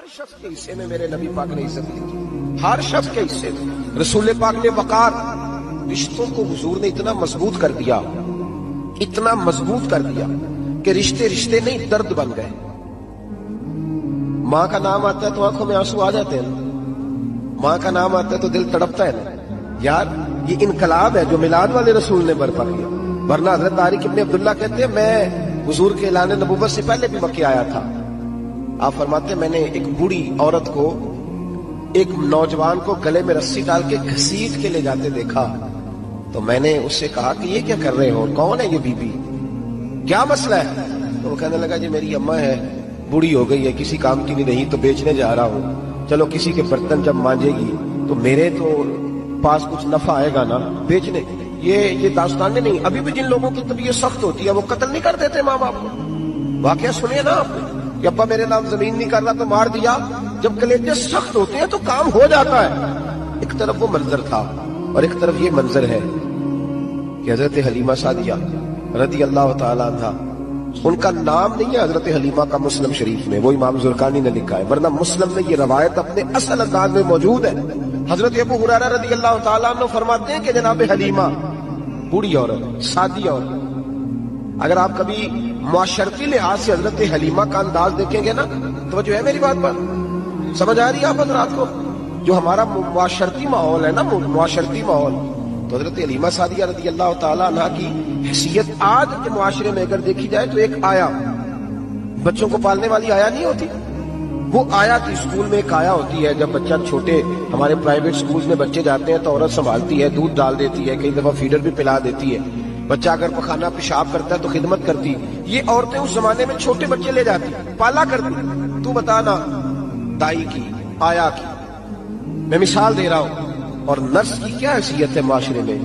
ہر شخص کے حصے میں میرے نبی پاک نے عزت لکھی، ہر شخص کے حصے میں رسول پاک نے وقار، رشتوں کو حضور نے اتنا مضبوط کر دیا، اتنا مضبوط کر دیا کہ رشتے رشتے نہیں درد بن گئے۔ ماں کا نام آتا ہے تو آنکھوں میں آنسو آ جاتے ہیں، ماں کا نام آتا ہے تو دل تڑپتا ہے نا یار۔ یہ انقلاب ہے جو میلاد والے رسول نے برپا کیا، ورنہ حضرت طارق ابن عبداللہ کہتے ہیں میں حضور کے اعلان نبوت سے پہلے بھی مکے آیا تھا۔ آپ فرماتے ہیں میں نے ایک بوڑھی عورت کو، ایک نوجوان کو گلے میں رسی ڈال کے گھسیٹ کے لے جاتے دیکھا، تو میں نے اس سے کہا کہ یہ کیا کر رہے ہو، کون ہے یہ بی بی، کیا مسئلہ ہے؟ تو وہ کہنے لگا جی میری اماں ہے، بوڑھی ہو گئی ہے، کسی کام کی بھی نہیں، تو بیچنے جا رہا ہوں، چلو کسی کے برتن جب مانجے گی تو میرے تو پاس کچھ نفع آئے گا نا بیچنے۔ یہ داستانیں نہیں، ابھی بھی جن لوگوں کی طبیعت سخت ہوتی ہے وہ قتل نہیں کر دیتے ماں باپ کو۔ واقعہ سنیے نا آپ نے کہ ابا میرے نام زمین نہیں کر رہا تو مار دیا۔ جب کلیجے سخت ہوتے ہیں تو کام ہو جاتا ہے۔ ایک طرف وہ منظر تھا اور ایک طرف یہ منظر ہے کہ حضرت حلیمہ سعدیہ رضی اللہ تعالیٰ عنہا، ان کا نام نہیں ہے حضرت حلیمہ کا مسلم شریف میں، وہ امام زرقانی نے لکھا ہے، ورنہ مسلم میں یہ روایت اپنے اصل انداز میں موجود ہے۔ حضرت ابو ہریرہ رضی اللہ تعالیٰ عنہ فرماتے ہیں کہ جناب حلیمہ بوڑھی عورت، سادی عورت، اگر آپ کبھی معاشرتی لحاظ سے حضرت حلیمہ کا انداز دیکھیں گے نا، توجہ ہے میری بات پر، سمجھ آ رہی ہے آپ حضرات کو؟ جو ہمارا معاشرتی ماحول ہے نا، معاشرتی ماحول، تو حضرت حلیمہ سعدیہ رضی اللہ تعالیٰ عنہ کی حیثیت آج کے معاشرے میں اگر دیکھی جائے تو ایک آیا، بچوں کو پالنے والی آیا نہیں ہوتی، وہ آیا کی اسکول میں ایک آیا ہوتی ہے۔ جب بچہ چھوٹے ہمارے پرائیویٹ سکولز میں بچے جاتے ہیں تو عورت سنبھالتی ہے، دودھ ڈال دیتی ہے، کئی دفعہ فیڈر بھی پلا دیتی ہے، بچہ اگر پخانہ پیشاب کرتا ہے تو خدمت کرتی۔ یہ عورتیں اس زمانے میں چھوٹے بچے لے جاتی، پالا کرتی۔ تو بتانا دائی کی، آیا کی، میں مثال دے رہا ہوں، اور نرس کی کیا حیثیت ہے معاشرے میں۔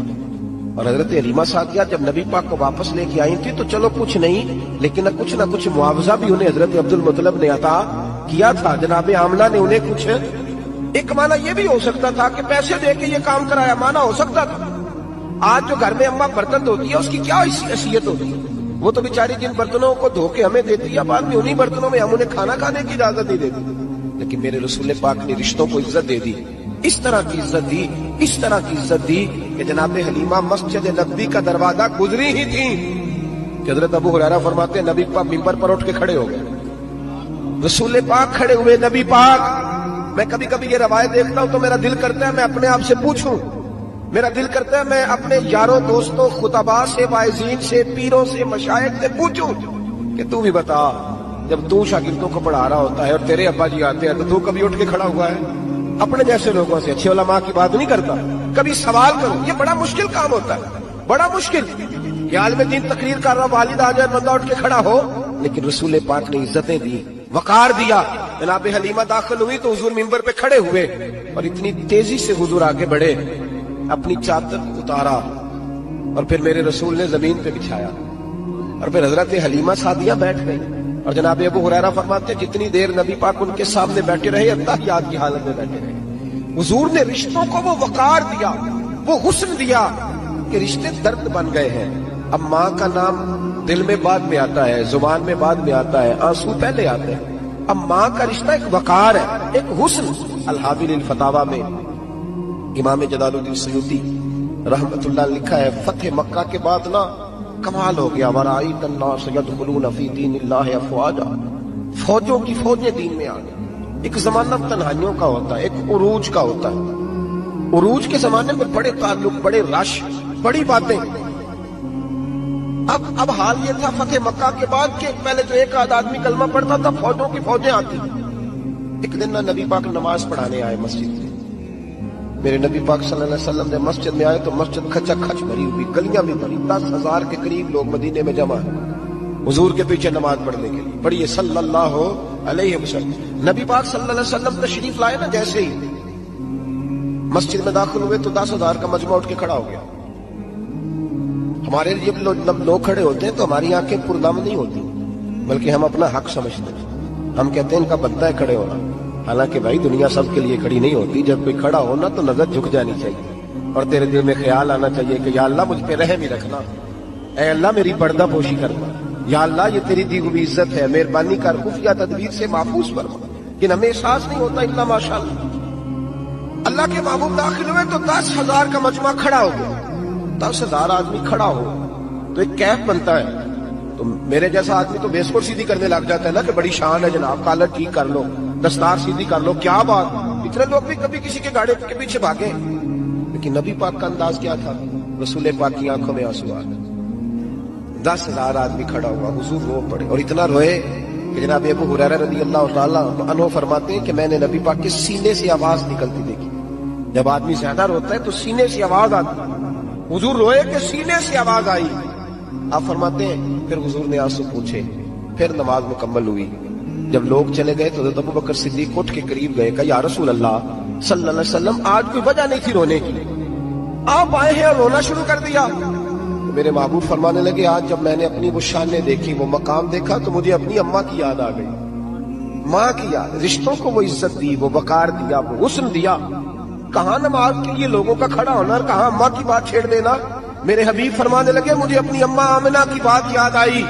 اور حضرت حلیمہ سعدیہ جب نبی پاک کو واپس لے کے آئی تھی تو چلو کچھ نہیں، لیکن نہ کچھ معاوضہ بھی انہیں حضرت عبد المطلب نے عطا کیا تھا۔ جناب آمنہ نے انہیں کچھ، ایک معنی یہ بھی ہو سکتا تھا کہ پیسے دے کے یہ کام کرایا، معنی ہو سکتا تھا۔ آج جو گھر میں اماں برتن دھوتی ہے اس کی کیا حیثیت ہوتی ہے؟ وہ تو بیچاری جن برتنوں کو دھو کے ہمیں دیتی ہے، بعد میں انہی برتنوں میں ہم انہیں کھانا کھانے کی اجازت نہیں دیتی۔ لیکن میرے رسول پاک نے رشتوں کو عزت دے دی، اس طرح کی عزت دی، اس طرح کی عزت دی کہ جناب حلیمہ مسجد نبوی کا دروازہ گزری ہی تھی کہ حضرت ابو ہریرہ فرماتے ہیں نبی پاک ممبر پر اٹھ کے کھڑے ہو گئے، رسول پاک کھڑے ہوئے، نبی پاک۔ میں کبھی کبھی یہ روایت دیکھتا ہوں تو میرا دل کرتا ہے میں اپنے آپ سے پوچھوں، میرا دل کرتا ہے میں اپنے یاروں دوستوں خطباء سے، واعظین سے، پیروں سے، مشائخ سے پوچھوں کہ تو بھی بتا، جب تو شاگردوں کو پڑھا رہا ہوتا ہے اور تیرے ابا جی آتے ہیں تو کبھی اٹھ کے کھڑا ہوا ہے؟ اپنے جیسے لوگوں سے، اچھے علماء کی بات نہیں کرتا، کبھی سوال کرو۔ یہ بڑا مشکل کام ہوتا ہے، بڑا مشکل کہ عالم دین تقریر کر رہا، والد آ جائے، بندہ اٹھ کے کھڑا ہو۔ لیکن رسول پاک نے عزتیں دی، وقار دیا۔ جناب حلیمہ داخل ہوئی تو حضور ممبر پہ کھڑے ہوئے اور اتنی تیزی سے حضور آگے بڑھے، اپنی چادر اتارا اور پھر میرے رسول نے زمین پہ بچھایا، اور پھر حضرت حلیمہ سعدیہ بیٹھ گئی۔ اور جناب ابو ہریرہ فرماتے ہیں جتنی دیر نبی پاک ان کے سامنے بیٹھے رہے، اتحیات کی حالت میں بیٹھے رہے۔ حضور نے رشتوں کو وہ وقار دیا، وہ حسن دیا کہ رشتے درد بن گئے ہیں۔ اب ماں کا نام دل میں بعد میں آتا ہے، زبان میں بعد میں آتا ہے، آنسو پہلے آتے ہیں۔ اب ماں کا رشتہ ایک وقار ہے، ایک حسن۔ الحاوی للفتاوی میں امام جلال الدین سیوطی رحمت اللہ لکھا ہے فتح مکہ کے بعد نا کمال ہو گیا، وَرَأَيْتَ النَّاسَ يَدْخُلُونَ فِي دِينِ اللَّهِ أَفْوَاجًا، فوجوں کی فوجیں دین میں آ گئی۔ ایک زمانہ تنہائیوں کا ہوتا ہے، ایک عروج کا ہوتا ہے، عروج کے زمانے میں بڑے تعلق، بڑے رش، بڑی باتیں۔ اب حال یہ تھا فتح مکہ کے بعد کہ پہلے جو ایک آدمی کلمہ پڑھتا تھا فوجوں کی فوجیں آتی۔ ایک دن نہ نبی پاک نماز پڑھانے آئے مسجد میں، میرے نبی پاک صلی اللہ علیہ وسلم نے مسجد میں آئے تو مسجد کھچا کھچ بھری ہوئی، گلیاں بھی بھری، 10,000 کے قریب لوگ مدینے میں جمع ہیں حضور کے پیچھے نماز پڑھنے کے لیے۔ پڑھیے صلی اللہ علیہ وسلم۔ نبی پاک صلی اللہ علیہ وسلم تشریف لائے نا، جیسے ہی مسجد میں داخل ہوئے تو 10,000 کا مجمع اٹھ کے کھڑا ہو گیا۔ ہمارے جب لوگ کھڑے ہوتے ہیں تو ہماری آنکھیں پردم نہیں ہوتی، بلکہ ہم اپنا حق سمجھتے ہیں، ہم کہتے ہیں ان کا بنتا ہے کھڑے ہونا۔ حالانکہ بھائی دنیا سب کے لیے کھڑی نہیں ہوتی، جب کوئی کھڑا ہونا تو نظر جھک جانی چاہیے اور تیرے دل میں خیال آنا چاہیے کہ یا اللہ مجھ پہ رحم ہی رکھنا، اے اللہ میری پردہ پوشی کرنا، یا اللہ یہ تیری دی ہوئی عزت ہے، مہربانی کر خفیہ تدبیر سے محفوظ فرما، کہ ہمیں احساس نہیں ہوتا الا ماشاءاللہ. اللہ کے محبوب داخل ہوئے تو 10,000 کا مجمع کھڑا ہو گیا. 10,000 آدمی کھڑا ہو تو ایک کیف بنتا ہے. تو میرے جیسا آدمی تو بیسکٹ سیدھی کرنے لگ جاتا ہے نا کہ بڑی شان ہے جناب, کالر ٹھیک کر لو, دستار سیدھی کر لو, کیا بات. اتنے لوگ بھی کبھی کسی کے گاڑی کے پیچھے بھاگے, لیکن نبی پاک کا انداز کیا تھا؟ رسول پاک کی آنکھوں میں آنسو آ گئے. 10,000 آدمی کھڑا ہوا, حضور رو پڑے, اور اتنا روئے کہ جناب ابو ہریرہ رضی اللہ تعالیٰ عنہ فرماتے ہیں کہ میں نے نبی پاک کے سینے سے آواز نکلتی دیکھی. جب آدمی زیادہ روتا ہے تو سینے سے آواز آتی. حضور روئے کہ سینے سے آواز آئی. آپ فرماتے ہیں پھر حضور نے آنسو پوچھے, پھر نماز مکمل ہوئی. جب لوگ چلے گئے تو حضرت ابوبکر صدیق اٹھ کے قریب گئے, کہا یا رسول اللہ صلی اللہ علیہ وسلم آج کوئی وجہ نہیں تھی رونے کی, آپ آئے ہیں اور رونا شروع کر دیا. تو میرے محبوب فرمانے لگے آج جب میں نے اپنی وہ شانیں دیکھی, وہ مقام دیکھا, تو مجھے اپنی اماں کی یاد آ گئی. ماں کی یاد, رشتوں کو وہ عزت دی, وہ وقار دیا, وہ حسن دیا. کہاں نماز کے لیے لوگوں کا کھڑا ہونا اور کہاں اماں کی بات چھیڑ دینا. میرے حبیب فرمانے لگے مجھے اپنی اماں آمنہ کی بات یاد آئی.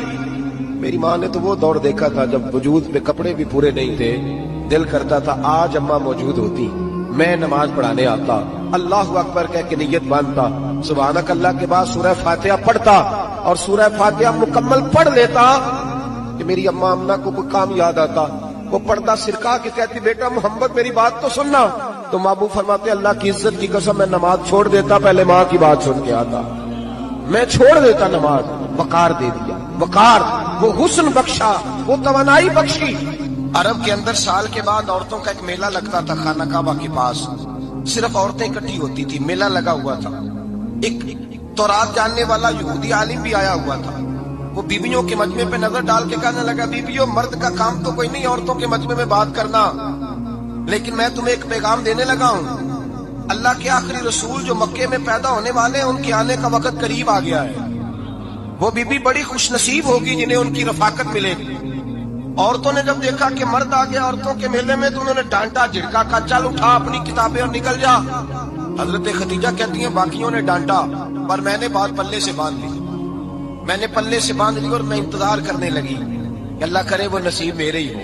میری ماں نے تو وہ دور دیکھا تھا جب وجود میں کپڑے بھی پورے نہیں تھے, دل کرتا تھا آج اماں موجود ہوتی, میں نماز پڑھانے آتا, اللہ اکبر کہہ کے نیت باندھتا, سبحانک اللہ کے بعد سورہ فاتحہ پڑھتا اور سورہ فاتحہ مکمل پڑھ لیتا کہ میری اماں آمنہ کو کوئی کام یاد آتا. وہ پردہ سرکا کے کہتی بیٹا محمد میری بات تو سننا. تو محبوب فرماتے اللہ کی عزت کی قسم میں نماز چھوڑ دیتا, پہلے ماں کی بات سن کے آتا. میں چھوڑ دیتا نماز. وقار دے دیا, وقار, وہ حسن بخشا, وہ توانائی بخشی. عرب کے اندر سال کے بعد عورتوں کا ایک میلہ لگتا تھا خانہ کعبہ کے پاس, صرف عورتیں اکٹھی ہوتی تھی, میلہ لگا ہوا تھا. ایک تورات جاننے والا یہودی عالم بھی آیا ہوا تھا. وہ بیویوں کے مجمع پہ نظر ڈال کے کہنے لگا بیویوں مرد کا کام تو کوئی نہیں عورتوں کے مجمع میں بات کرنا, لیکن میں تمہیں ایک پیغام دینے لگا ہوں. اللہ کے آخری رسول جو مکے میں پیدا ہونے والے ہیں ان کے آنے کا وقت قریب آ گیا ہے. وہ بیوی بڑی خوش نصیب ہوگی جنہیں ان کی رفاقت ملے گی. عورتوں نے جب دیکھا کہ مرد آ گیا عورتوں کے میلے میں تو انہوں نے ڈانٹا, جھڑکا, کہا چل اٹھا اپنی کتابیں اور نکل جا. حضرت خدیجہ کہتی ہیں باقیوں نے ڈانٹا پر میں نے بات پلے سے باندھ لی. میں نے پلے سے باندھ لی اور میں انتظار کرنے لگی کہ اللہ کرے وہ نصیب میرے ہی ہو,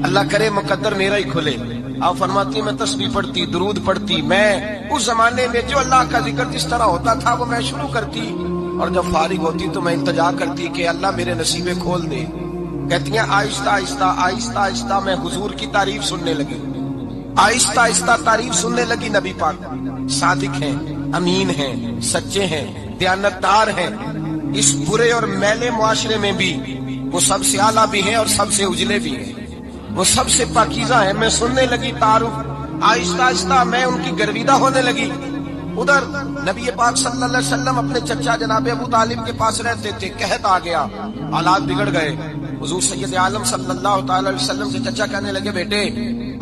اللہ کرے مقدر میرا ہی کھلے. آپ فرماتی میں تسبیح پڑھتی, درود پڑھتی, میں اس زمانے میں جو اللہ کا ذکر جس طرح ہوتا تھا وہ میں شروع کرتی, اور جب فارغ ہوتی تو میں التجا کرتی کہ اللہ میرے نصیبیں کھول دے. کہتی ہیں آہستہ آہستہ آہستہ آہستہ میں حضور کی تعریف سننے لگی, آہستہ آہستہ تعریف سننے لگی. نبی پاک صادق ہیں, امین ہیں, سچے ہیں, دیانتدار ہیں. اس برے اور میلے معاشرے میں بھی وہ سب سے اعلیٰ بھی ہیں اور سب سے اجلے بھی ہیں, وہ سب سے پاکیزہ ہیں. میں سننے لگی تعارف, آہستہ آہستہ میں ان کی گرویدہ ہونے لگی. ادھر نبی پاک صلی اللہ علیہ وسلم اپنے چچا جناب ابو طالب کے پاس رہتے تھے. قحط آ گیا, حالات بگڑ گئے. حضور سید عالم صلی اللہ تعالی علیہ وسلم سے چچا کہنے لگے بیٹے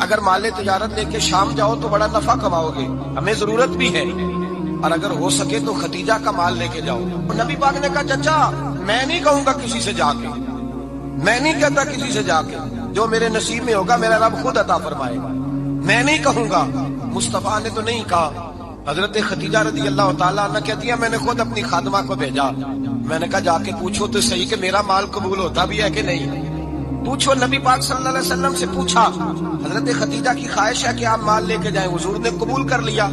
اگر مال تجارت لے کے شام جاؤ تو بڑا نفع کماؤ گے, ہمیں ضرورت بھی ہے, اور اگر ہو سکے تو خدیجہ کا مال لے کے جاؤ. نبی پاک نے کہا چچا میں نہیں کہوں گا کسی سے جا کے, میں نہیں کہتا کسی سے جا کے, جو میرے نصیب میں ہوگا میرا رب خود عطا فرمائے گا, میں نہیں کہوں گا. مصطفیٰ نے تو نہیں کہا. حضرت خدیجہ رضی اللہ تعالیٰ عنہ کہتی ہے میں نے خود اپنی خادمہ کو بھیجا, میں نے کہا جا کے پوچھو تو صحیح کہ میرا مال قبول ہوتا بھی ہے کہ نہیں, پوچھو. نبی پاک صلی اللہ علیہ وسلم سے پوچھا. حضرت خدیجہ کی خواہش ہے کہ آپ مال لے کے جائیں, حضور نے قبول کر لیا.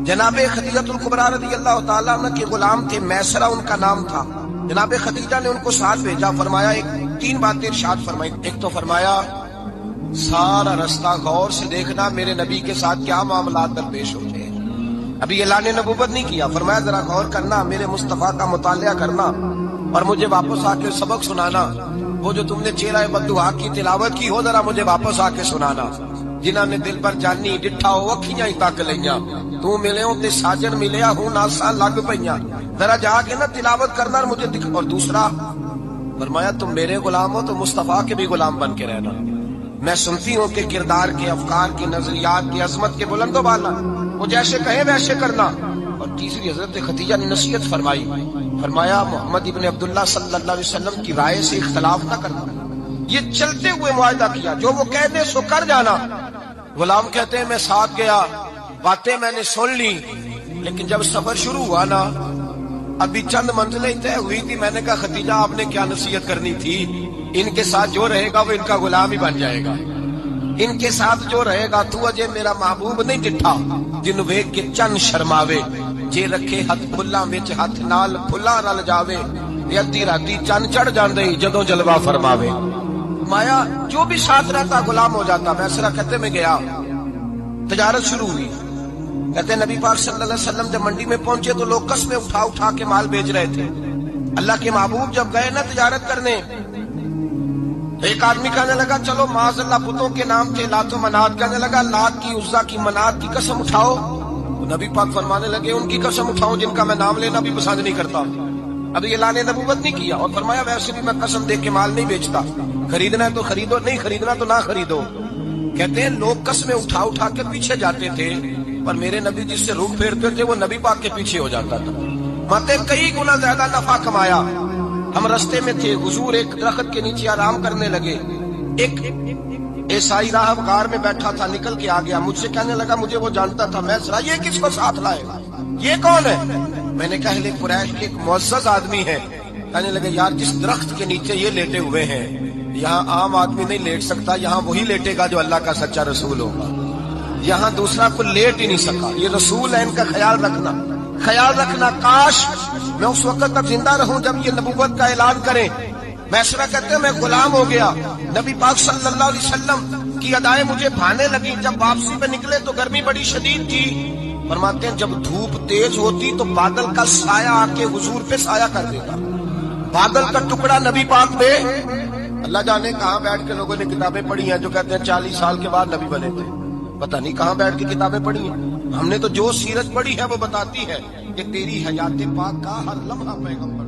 جناب خدیجہ الکبریٰ رضی اللہ تعالیٰ عنہ کے غلام تھے, میسرہ ان کا نام تھا. جناب خدیجہ نے ان کو ساتھ بھیجا. فرمایا ایک 3 باتیں ارشاد فرمائی. ایک تو فرمایا سارا رستہ غور سے دیکھنا میرے نبی کے ساتھ کیا معاملات درپیش ہوتے ہیں. ابھی اعلان نبوت نہیں کیا, فرمایا ذرا غور کرنا, میرے مصطفیٰ کا مطالعہ کرنا اور مجھے واپس آ کے سبق سنانا. وہ جو تم نے چہرہ بددعا کی تلاوت کی ہو ذرا مجھے واپس آ کے سنانا. جنہاں نے دل پر جانی ڈٹھا ہو اکھیاں ہی تک لیاں, تو ملے ہوں تے ساجن ملیا ہوں ناساں لگ پئیاں, ذرا جا کے نا تلاوت کرنا اور مجھے دکھ. اور دوسرا فرمایا تم میرے غلام ہو تو مصطفیٰ کے بھی غلام بن کے رہنا. میں سنتی ہوں کہ کردار کے, افکار کے, نظریات کی, عظمت کے بلند و بالا, وہ جیسے کہیں ویسے کرنا. اور تیسری حضرت خدیجہ نے نصیحت فرمائی. فرمایا محمد ابن عبداللہ صلی اللہ علیہ وسلم کی رائے سے اختلاف نہ کرنا. یہ چلتے ہوئے معاہدہ کیا, جو وہ کہہ دے سو کر جانا. غلام کہتے ہیں میں ساتھ گیا, باتیں میں نے سن لی, لیکن جب سفر شروع ہوا نا ابھی چند منزلیں طے ہوئی تھی. میں نے کہا خدیجہ آپ نے کیا نصیحت کرنی تھی, ان کے ساتھ جو رہے گا وہ ان کا غلام ہی بن جائے گا. ان کے ساتھ جو رہے گا تو اجے میرا محبوب نہیں ڈٹھا جن ویکھ کے چن شرماوے جے رکھے ہاتھ پھلاں وچ ہاتھ نال پھلاں رل جاوے ادھی راتی چن چڑھ جاندے جدوں جلوہ فرماوے. مایا جو بھی ساتھ رہتا غلام ہو جاتا. میسرہ کہتے میں گیا, تجارت شروع ہوئی. کہتے نبی پاک صلی اللہ علیہ وسلم جب منڈی میں پہنچے تو لوگ قسمیں اٹھا اٹھا کے مال بیچ رہے تھے. اللہ کے محبوب جب گئے نا تجارت کرنے, ایک آدمی کہنے لگا چلو معاذ اللہ بتوں کے نام تھے لات و منات, کہنے لگا لات کی عزا کی منات کی قسم اٹھاؤ. نبی پاک فرمانے لگے ان کی قسم اٹھاؤ جن کا میں نام لینا بھی پسند نہیں کرتا. ابھی اعلان نبوت نہیں کیا, اور فرمایا ویسے بھی میں قسم دے کے مال نہیں بیچتا, خریدنا ہے تو خریدو, نہیں خریدنا تو نہ خریدو. کہتے ہیں لوگ قسمیں اٹھا اٹھا کے پیچھے جاتے تھے, پر میرے نبی جس سے رخ پھیرتے تھے وہ نبی پاک کے پیچھے ہو جاتا تھا. ماتے کئی گنا زیادہ نفع کمایا. ہم رستے میں تھے, حضور ایک درخت کے نیچے آرام کرنے لگے. ایک عیسائی راہب غار میں بیٹھا تھا, نکل کے آ گیا, مجھ سے کہنے لگا مجھے وہ جانتا تھا. میں سرا یہ کس کو ساتھ لائے, یہ کون ہے؟ میں نے کہا اہل قریش کے ایک معزز آدمی ہے. کہنے لگے یار جس درخت کے نیچے یہ لیٹے ہوئے ہیں یہاں عام آدمی نہیں لیٹ سکتا, یہاں وہی لیٹے گا جو اللہ کا سچا رسول ہوگا, یہاں دوسرا کوئی لیٹ ہی نہیں سکا. یہ رسول ہے, ان کا خیال رکھنا, خیال رکھنا. کاش میں اس وقت تک زندہ رہوں جب یہ نبوت کا اعلان کریں. میسرہ کہتے ہیں میں غلام ہو گیا. نبی پاک صلی اللہ علیہ وسلم کی ادائیں مجھے بھانے لگی. جب واپسی پہ نکلے تو گرمی بڑی شدید تھی. فرماتے ہیں جب دھوپ تیز ہوتی تو بادل کا سایہ آ کے حضور پہ سایہ کر دیتا. بادل کا ٹکڑا نبی پاک پہ, اللہ جانے کہاں بیٹھ کے لوگوں نے کتابیں پڑھی ہیں جو کہتے ہیں 40 سال کے بعد نبی بنے تھے. پتہ نہیں کہاں بیٹھ کے کتابیں پڑھی ہیں. ہم نے تو جو سیرت پڑھی ہے وہ بتاتی ہے کہ تیری حیات پاک کا ہر لمحہ پیغمبر